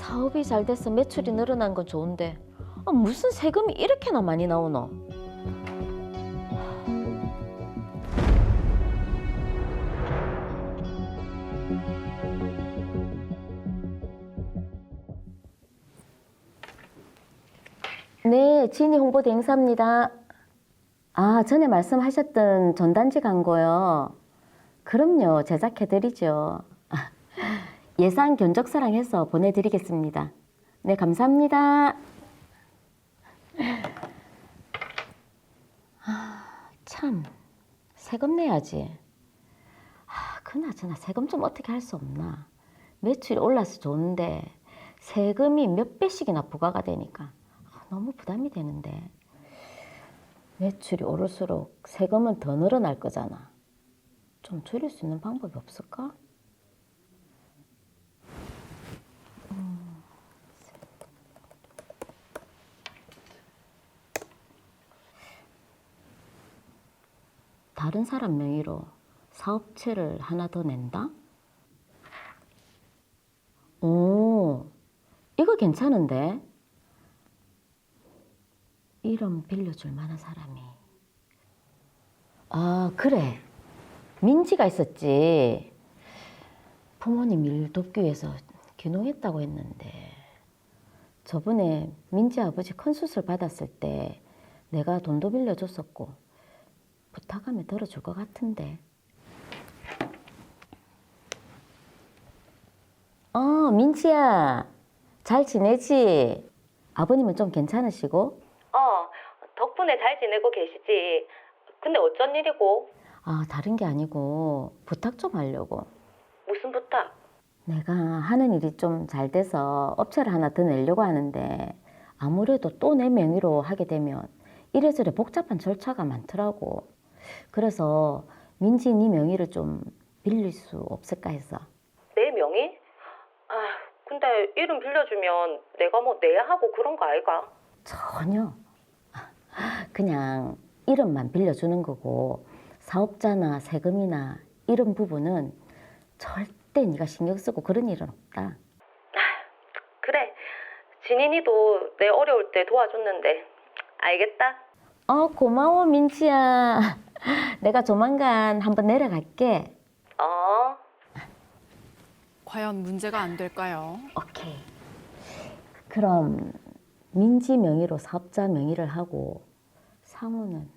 사업이 잘 돼서 매출이 늘어난 건 좋은데 무슨 세금이 이렇게나 많이 나오노? 네, 진이 홍보대 행사입니다. 아, 전에 말씀하셨던 전단지 광고요. 그럼요, 제작해드리죠. 예산 견적서랑 해서 보내드리겠습니다. 네, 감사합니다. 참, 세금 내야지. 그나저나 세금 좀 어떻게 할 수 없나. 매출이 올라서 좋은데 세금이 몇 배씩이나 부과가 되니까 너무 부담이 되는데. 매출이 오를수록 세금은 더 늘어날 거잖아. 좀 줄일 수 있는 방법이 없을까? 다른 사람 명의로 사업체를 하나 더 낸다? 오, 이거 괜찮은데? 이름 빌려줄 만한 사람이. 아, 그래. 민지가 있었지. 부모님 일 돕기 위해서 귀농했다고 했는데 저번에 민지 아버지 큰 수술 받았을 때 내가 돈도 빌려줬었고 부탁하면 들어줄 것 같은데. 민지야. 잘 지내지? 아버님은 좀 괜찮으시고? 덕분에 잘 지내고 계시지. 근데 어쩐 일이고? 다른 게 아니고 부탁 좀 하려고. 무슨 부탁? 내가 하는 일이 좀 잘 돼서 업체를 하나 더 내려고 하는데 아무래도 또 내 명의로 하게 되면 이래저래 복잡한 절차가 많더라고. 그래서 민지 네 명의를 좀 빌릴 수 없을까 해서. 내 명의? 근데 이름 빌려주면 내가 뭐 내야 하고 그런 거 아이가? 전혀. 그냥 이름만 빌려주는 거고 사업자나 세금이나 이런 부분은 절대 네가 신경 쓰고 그런 일은 없다. 그래. 진인이도 내 어려울 때 도와줬는데. 알겠다. 고마워 민지야. 내가 조만간 한번 내려갈게. 과연 문제가 안 될까요? 오케이. 그럼 민지 명의로 사업자 명의를 하고 상호는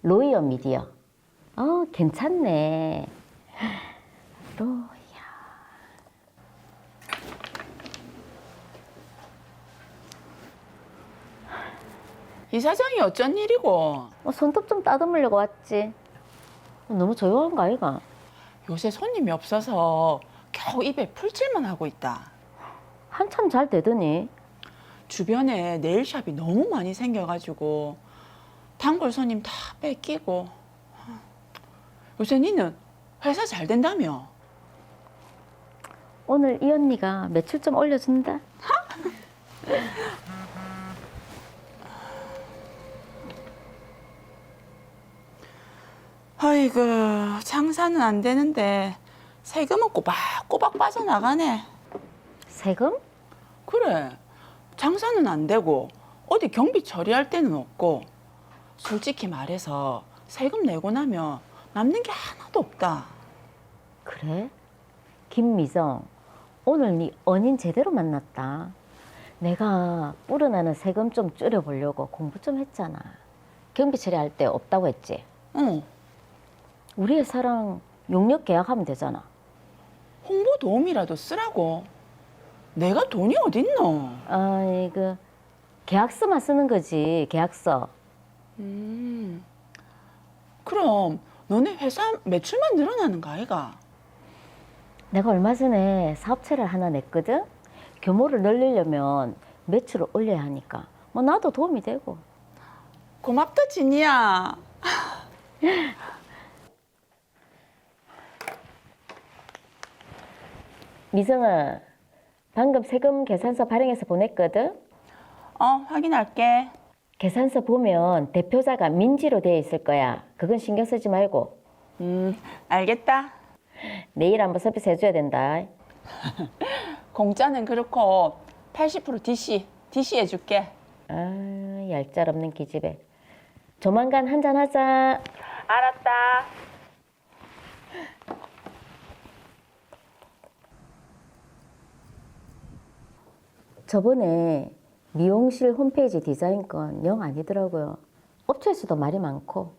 로이어 미디어. 괜찮네. 로이어. 이 사장이 어쩐 일이고? 손톱 좀 따듬으려고 왔지. 너무 조용한 거 아이가? 요새 손님이 없어서 겨우 입에 풀칠만 하고 있다. 한참 잘 되더니. 주변에 네일샵이 너무 많이 생겨가지고 단골 손님 다 뺏기고. 요새 니는 회사 잘 된다며? 오늘 이 언니가 매출 좀 올려준다. 아이고, 장사는 안 되는데 세금은 꼬박꼬박 빠져나가네. 세금? 그래, 장사는 안 되고 어디 경비 처리할 데는 없고 솔직히 말해서 세금 내고 나면 남는 게 하나도 없다. 그래? 김미정, 오늘 네 언인 제대로 만났다. 내가 불어나는 세금 좀 줄여보려고 공부 좀 했잖아. 경비 처리할 때 없다고 했지? 응. 우리 회사랑 용역 계약하면 되잖아. 홍보 도움이라도 쓰라고. 내가 돈이 어딨노? 계약서만 쓰는 거지, 계약서. 그럼 너네 회사 매출만 늘어나는 거 아이가? 내가 얼마 전에 사업체를 하나 냈거든? 규모를 늘리려면 매출을 올려야 하니까 뭐 나도 도움이 되고. 고맙다, 진이야. 미정아, 방금 세금 계산서 발행해서 보냈거든? 확인할게. 계산서 보면 대표자가 민지로 되어 있을 거야. 그건 신경 쓰지 말고. 알겠다. 내일 한번 서비스 해줘야 된다. 공짜는 그렇고 80% DC 해줄게. 아, 얄짤 없는 기집애. 조만간 한잔 하자. 알았다. 저번에 미용실 홈페이지 디자인 건 영 아니더라고요. 업체에서도 말이 많고.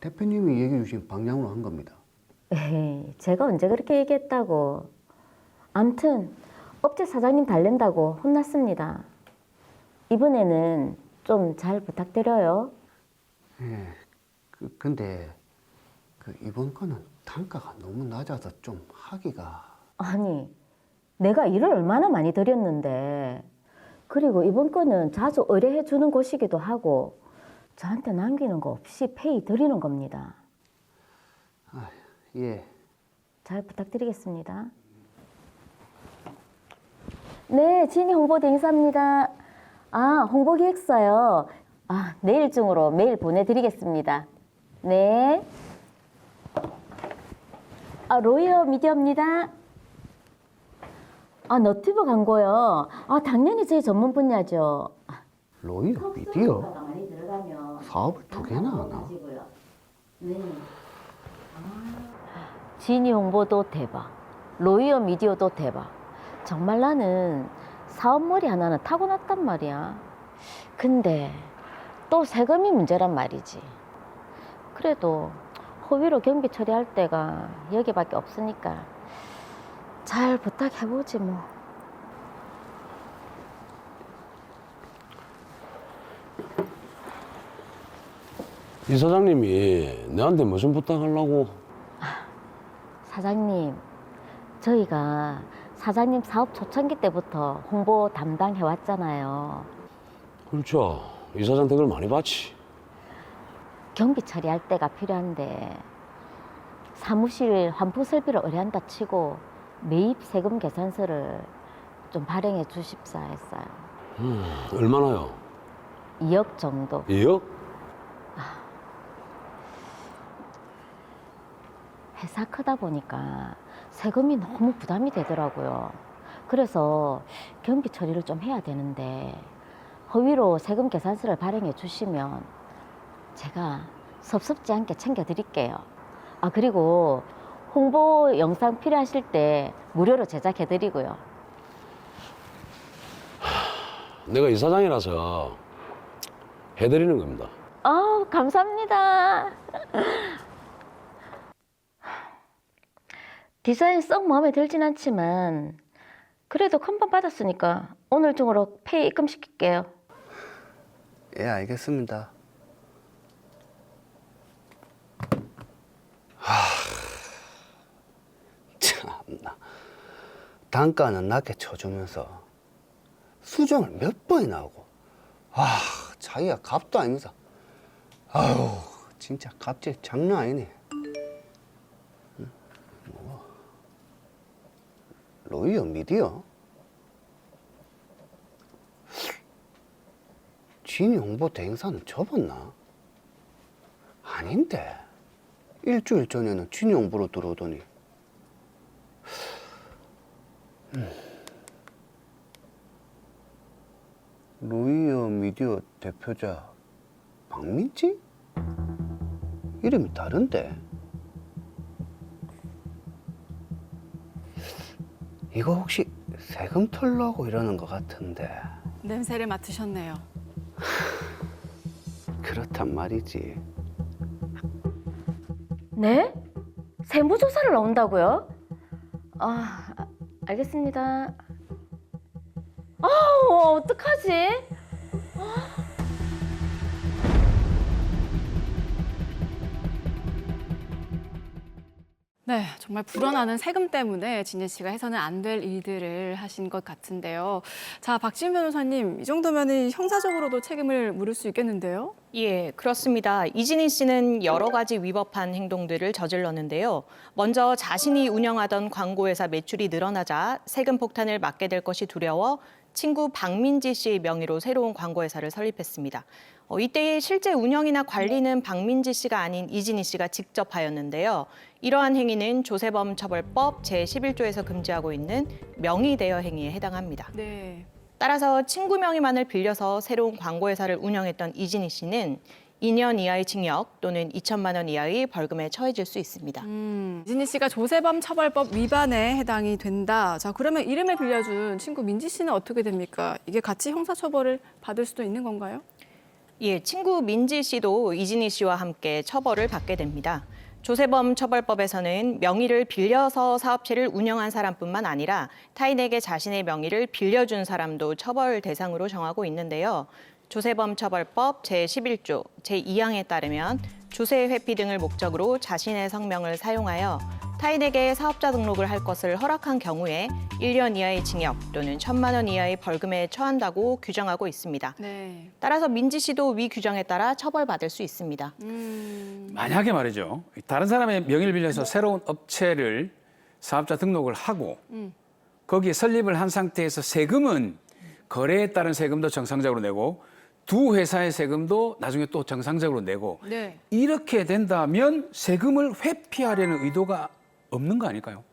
대표님이 얘기해 주신 방향으로 한 겁니다. 에이, 제가 언제 그렇게 얘기했다고. 암튼 업체 사장님 달랜다고 혼났습니다. 이번에는 좀 잘 부탁드려요. 예, 근데 이번 거는 단가가 너무 낮아서 좀 하기가. 아니, 내가 일을 얼마나 많이 들였는데. 그리고 이번 거는 자주 의뢰해 주는 곳이기도 하고 저한테 남기는 거 없이 페이 드리는 겁니다. 예, 잘 부탁드리겠습니다. 네, 진이 홍보대 인사입니다. 아, 홍보기획서요. 아, 내일 중으로 메일 보내드리겠습니다. 네. 아, 로이어 미디어입니다. 아, 너튜브 광고요. 아, 당연히 저희 전문 분야죠. 로이어 미디어 많이 들어가면 사업을 두 개나 하나? 네. 지니 홍보도 대박, 로이어 미디어도 대박. 정말 나는 사업머리 하나는 타고났단 말이야. 근데 또 세금이 문제란 말이지. 그래도 허위로 경비 처리할 때가 여기밖에 없으니까 잘 부탁해보지 뭐. 이 사장님이 내한테 무슨 부탁하려고? 사장님, 저희가 사장님 사업 초창기 때부터 홍보 담당해왔잖아요. 그렇죠. 이 사장 댁을 많이 봤지. 경비 처리할 때가 필요한데 사무실 환풍 설비를 의뢰한다 치고 매입 세금 계산서를 좀 발행해 주십사 했어요. 얼마나요? 2억 정도. 2억? 회사 크다 보니까 세금이 너무 부담이 되더라고요. 그래서 경비 처리를 좀 해야 되는데 허위로 세금 계산서를 발행해 주시면 제가 섭섭지 않게 챙겨드릴게요. 아, 그리고 홍보 영상 필요하실 때 무료로 제작해드리고요. 내가 이 사장이라서 해드리는 겁니다. 아, 감사합니다. 디자인 썩 마음에 들진 않지만 그래도 컨펌 받았으니까 오늘 중으로 페이 입금시킬게요. 예, 알겠습니다. 참나. 단가는 낮게 쳐주면서 수정을 몇 번이나 하고. 자기가 값도 아니면서. 아유, 진짜 값질 장난 아니네. 로이어 미디어? 진이 홍보 대행사는 접었나? 아닌데. 일주일 전에는 진이 홍보로 들어오더니. 로이어 미디어 대표자 박민지? 이름이 다른데. 이거 혹시 세금 털려고 이러는 것 같은데. 냄새를 맡으셨네요. 그렇단 말이지. 네? 세무조사를 나온다고요? 아, 알겠습니다. 어떡하지? 네, 정말 불어나는 세금 때문에 진예 씨가 해서는 안 될 일들을 하신 것 같은데요. 자, 박지은 변호사님, 이 정도면 형사적으로도 책임을 물을 수 있겠는데요? 예, 그렇습니다. 이진희 씨는 여러 가지 위법한 행동들을 저질렀는데요. 먼저 자신이 운영하던 광고회사 매출이 늘어나자 세금 폭탄을 맞게 될 것이 두려워 친구 박민지 씨의 명의로 새로운 광고회사를 설립했습니다. 이때 실제 운영이나 관리는 박민지 씨가 아닌 이진희 씨가 직접 하였는데요. 이러한 행위는 조세범 처벌법 제11조에서 금지하고 있는 명의 대여 행위에 해당합니다. 네. 따라서 친구 명의만을 빌려서 새로운 광고회사를 운영했던 이진희 씨는 2년 이하의 징역 또는 2천만 원 이하의 벌금에 처해질 수 있습니다. 이진희 씨가 조세범 처벌법 위반에 해당이 된다. 자, 그러면 이름을 빌려준 친구 민지 씨는 어떻게 됩니까? 이게 같이 형사처벌을 받을 수도 있는 건가요? 예, 친구 민지 씨도 이진희 씨와 함께 처벌을 받게 됩니다. 조세범 처벌법에서는 명의를 빌려서 사업체를 운영한 사람뿐만 아니라 타인에게 자신의 명의를 빌려준 사람도 처벌 대상으로 정하고 있는데요. 조세범 처벌법 제11조 제2항에 따르면 조세 회피 등을 목적으로 자신의 성명을 사용하여 타인에게 사업자 등록을 할 것을 허락한 경우에 1년 이하의 징역 또는 1천만 원 이하의 벌금에 처한다고 규정하고 있습니다. 네. 따라서 민지 씨도 위 규정에 따라 처벌받을 수 있습니다. 만약에 말이죠. 다른 사람의 명의를 빌려서 새로운 업체를 사업자 등록을 하고 거기에 설립을 한 상태에서 세금은 거래에 따른 세금도 정상적으로 내고 두 회사의 세금도 나중에 또 정상적으로 내고 네. 이렇게 된다면 세금을 회피하려는 의도가 없는 거 아닐까요?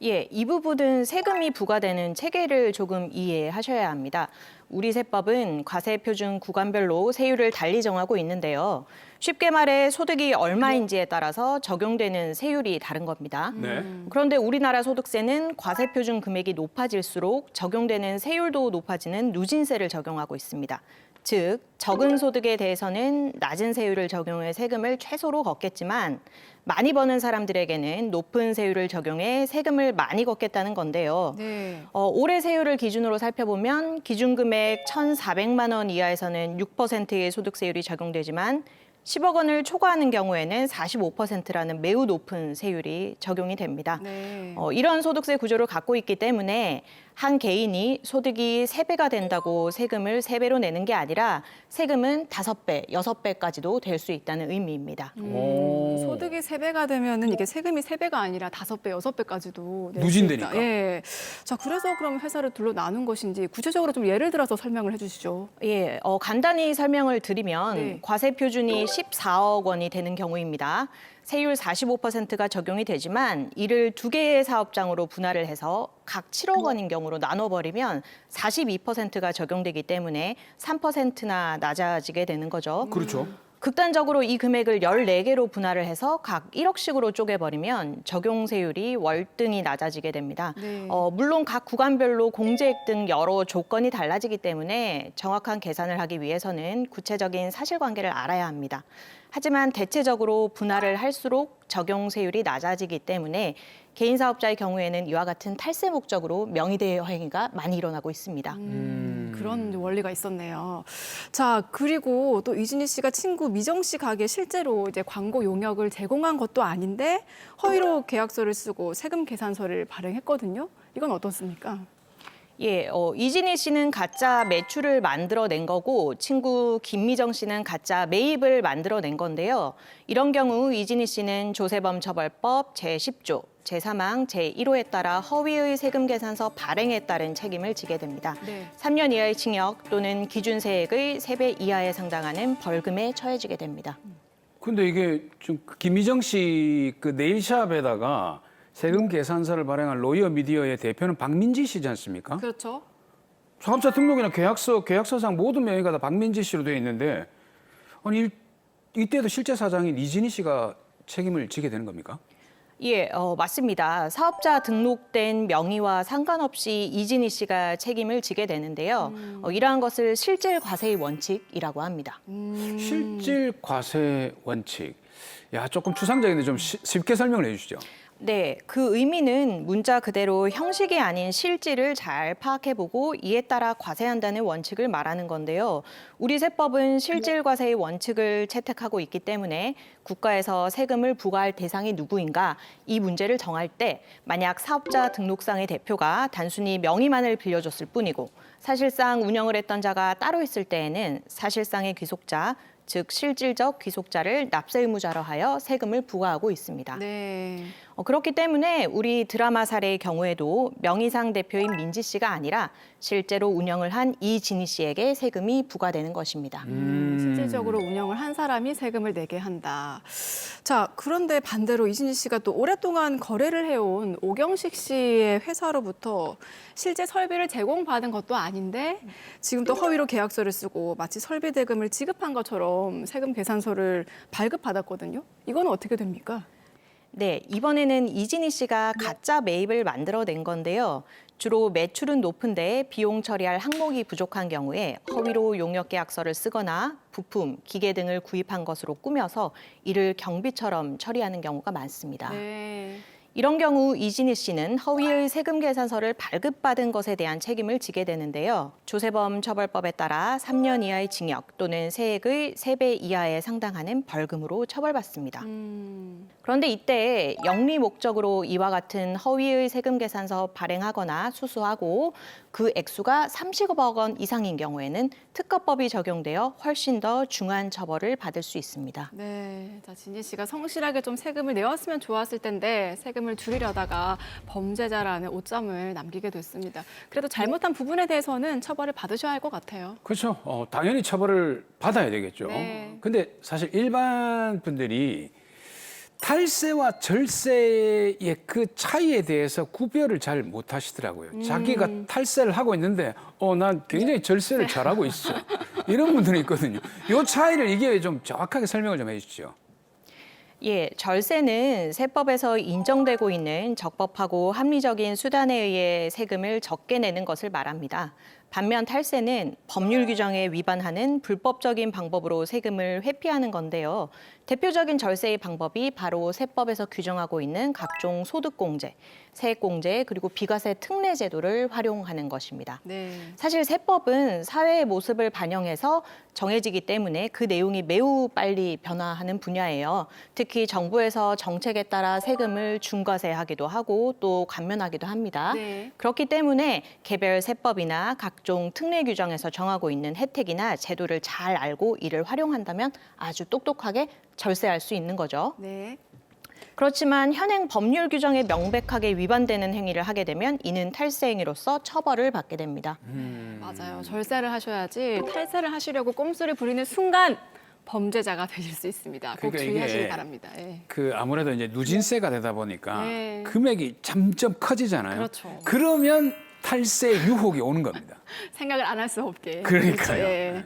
예, 이 부분은 세금이 부과되는 체계를 조금 이해하셔야 합니다. 우리 세법은 과세표준 구간별로 세율을 달리 정하고 있는데요. 쉽게 말해 소득이 얼마인지에 따라서 적용되는 세율이 다른 겁니다. 네. 그런데 우리나라 소득세는 과세표준 금액이 높아질수록 적용되는 세율도 높아지는 누진세를 적용하고 있습니다. 즉, 적은 소득에 대해서는 낮은 세율을 적용해 세금을 최소로 걷겠지만 많이 버는 사람들에게는 높은 세율을 적용해 세금을 많이 걷겠다는 건데요. 네. 올해 세율을 기준으로 살펴보면 기준금액 1,400만 원 이하에서는 6%의 소득세율이 적용되지만 10억 원을 초과하는 경우에는 45%라는 매우 높은 세율이 적용이 됩니다. 네. 이런 소득세 구조를 갖고 있기 때문에 한 개인이 소득이 3배가 된다고 세금을 3배로 내는 게 아니라 세금은 5배, 6배까지도 될 수 있다는 의미입니다. 소득이 3배가 되면은 이게 세금이 3배가 아니라 5배, 6배까지도 누진되니까. 예. 자, 그래서 그럼 회사를 둘로 나눈 것인지 구체적으로 좀 예를 들어서 설명을 해주시죠. 예, 간단히 설명을 드리면 네. 과세 표준이 14억 원이 되는 경우입니다. 세율 45%가 적용이 되지만 이를 2개의 사업장으로 분할을 해서 각 7억 원인 경우로 나눠버리면 42%가 적용되기 때문에 3%나 낮아지게 되는 거죠. 그렇죠. 극단적으로 이 금액을 14개로 분할을 해서 각 1억씩으로 쪼개버리면 적용세율이 월등히 낮아지게 됩니다. 네. 물론 각 구간별로 공제액 등 여러 조건이 달라지기 때문에 정확한 계산을 하기 위해서는 구체적인 사실관계를 알아야 합니다. 하지만 대체적으로 분할을 할수록 적용세율이 낮아지기 때문에 개인 사업자의 경우에는 이와 같은 탈세 목적으로 명의대여 행위가 많이 일어나고 있습니다. 그런 원리가 있었네요. 자, 그리고 또 이진희 씨가 친구 미정 씨 가게에 실제로 이제 광고 용역을 제공한 것도 아닌데 허위로 계약서를 쓰고 세금 계산서를 발행했거든요. 이건 어떻습니까? 예, 이진희 씨는 가짜 매출을 만들어낸 거고 친구 김미정 씨는 가짜 매입을 만들어낸 건데요. 이런 경우 이진희 씨는 조세범 처벌법 제10조, 제3항, 제1호에 따라 허위의 세금 계산서 발행에 따른 책임을 지게 됩니다. 네. 3년 이하의 징역 또는 기준세액의 3배 이하에 상당하는 벌금에 처해지게 됩니다. 근데 이게 좀 김미정 씨 그 네일샵에다가 세금 계산서를 발행한 로이어 미디어의 대표는 박민지 씨지 않습니까? 그렇죠. 사업자 등록이나 계약서상 모든 명의가 다 박민지 씨로 되어 있는데 아니 이때도 실제 사장인 이진희 씨가 책임을 지게 되는 겁니까? 예, 맞습니다. 사업자 등록된 명의와 상관없이 이진희 씨가 책임을 지게 되는데요. 이러한 것을 실질 과세의 원칙이라고 합니다. 실질 과세 원칙. 야, 조금 추상적인데 좀 쉽게 설명을 해 주시죠. 네, 그 의미는 문자 그대로 형식이 아닌 실질을 잘 파악해보고 이에 따라 과세한다는 원칙을 말하는 건데요. 우리 세법은 실질 과세의 원칙을 채택하고 있기 때문에 국가에서 세금을 부과할 대상이 누구인가 이 문제를 정할 때 만약 사업자 등록상의 대표가 단순히 명의만을 빌려줬을 뿐이고 사실상 운영을 했던 자가 따로 있을 때에는 사실상의 귀속자, 즉 실질적 귀속자를 납세 의무자로 하여 세금을 부과하고 있습니다. 네. 그렇기 때문에 우리 드라마 사례의 경우에도 명의상 대표인 민지 씨가 아니라 실제로 운영을 한 이진희 씨에게 세금이 부과되는 것입니다. 실질적으로 운영을 한 사람이 세금을 내게 한다. 자, 그런데 반대로 이진희 씨가 또 오랫동안 거래를 해온 오경식 씨의 회사로부터 실제 설비를 제공받은 것도 아닌데 지금 또 허위로 계약서를 쓰고 마치 설비 대금을 지급한 것처럼 세금 계산서를 발급받았거든요. 이건 어떻게 됩니까? 네, 이번에는 이진희 씨가 가짜 매입을 만들어낸 건데요. 주로 매출은 높은데 비용 처리할 항목이 부족한 경우에 허위로 용역 계약서를 쓰거나 부품, 기계 등을 구입한 것으로 꾸며서 이를 경비처럼 처리하는 경우가 많습니다. 네. 이런 경우 이진희 씨는 허위의 세금 계산서를 발급받은 것에 대한 책임을 지게 되는데요. 조세범 처벌법에 따라 3년 이하의 징역 또는 세액의 3배 이하에 상당하는 벌금으로 처벌받습니다. 그런데 이때 영리 목적으로 이와 같은 허위의 세금 계산서 발행하거나 수수하고 그 액수가 30억 원 이상인 경우에는 특허법이 적용되어 훨씬 더 중한 처벌을 받을 수 있습니다. 네, 자, 진희 씨가 성실하게 좀 세금을 내왔으면 좋았을 텐데 세금을 줄이려다가 범죄자라는 오점을 남기게 됐습니다. 그래도 잘못한 부분에 대해서는 처벌을 받으셔야 할 것 같아요. 그렇죠. 당연히 처벌을 받아야 되겠죠. 네. 근데 사실 일반 분들이 탈세와 절세의 그 차이에 대해서 구별을 잘 못하시더라고요. 자기가 탈세를 하고 있는데 난 굉장히 절세를 잘하고 있어. 이런 분들이 있거든요. 이 차이를 이게 좀 정확하게 설명을 좀 해주시죠. 예, 절세는 세법에서 인정되고 있는 적법하고 합리적인 수단에 의해 세금을 적게 내는 것을 말합니다. 반면 탈세는 법률 규정에 위반하는 불법적인 방법으로 세금을 회피하는 건데요. 대표적인 절세의 방법이 바로 세법에서 규정하고 있는 각종 소득공제, 세액공제, 그리고 비과세 특례 제도를 활용하는 것입니다. 네. 사실 세법은 사회의 모습을 반영해서 정해지기 때문에 그 내용이 매우 빨리 변화하는 분야예요. 특히 정부에서 정책에 따라 세금을 중과세하기도 하고 또 감면하기도 합니다. 네. 그렇기 때문에 개별 세법이나 각종 특례 규정에서 정하고 있는 혜택이나 제도를 잘 알고 이를 활용한다면 아주 똑똑하게 절세할 수 있는 거죠. 네. 그렇지만 현행 법률 규정에 명백하게 위반되는 행위를 하게 되면 이는 탈세 행위로서 처벌을 받게 됩니다. 맞아요. 절세를 하셔야지 탈세를 하시려고 꼼수를 부리는 순간 범죄자가 되실 수 있습니다. 꼭 그러니까 주의하시기 이게 바랍니다. 예. 아무래도 이제 누진세가 되다 보니까 네. 금액이 점점 커지잖아요. 그렇죠. 그러면 탈세 유혹이 오는 겁니다. 생각을 안 할 수 없게. 그러니까요. 그렇죠. 예.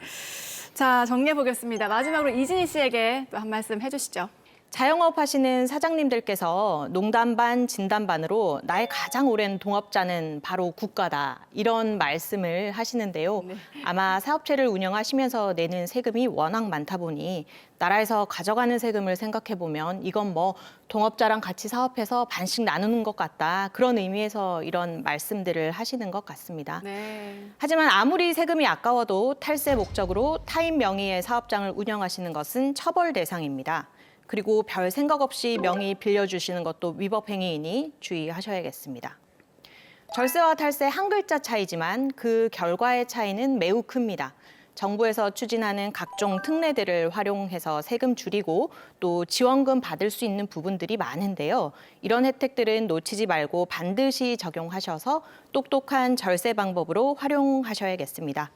자, 정리해 보겠습니다. 마지막으로 이진희 씨에게 또 한 말씀 해주시죠. 자영업 하시는 사장님들께서 농담 반 진담 반으로 나의 가장 오랜 동업자는 바로 국가다 이런 말씀을 하시는데요. 네. 아마 사업체를 운영하시면서 내는 세금이 워낙 많다 보니 나라에서 가져가는 세금을 생각해 보면 이건 뭐 동업자랑 같이 사업해서 반씩 나누는 것 같다 그런 의미에서 이런 말씀들을 하시는 것 같습니다. 네. 하지만 아무리 세금이 아까워도 탈세 목적으로 타인 명의의 사업장을 운영하시는 것은 처벌 대상입니다. 그리고 별 생각 없이 명의 빌려주시는 것도 위법 행위이니 주의하셔야겠습니다. 절세와 탈세 한 글자 차이지만 그 결과의 차이는 매우 큽니다. 정부에서 추진하는 각종 특례들을 활용해서 세금 줄이고 또 지원금 받을 수 있는 부분들이 많은데요. 이런 혜택들은 놓치지 말고 반드시 적용하셔서 똑똑한 절세 방법으로 활용하셔야겠습니다.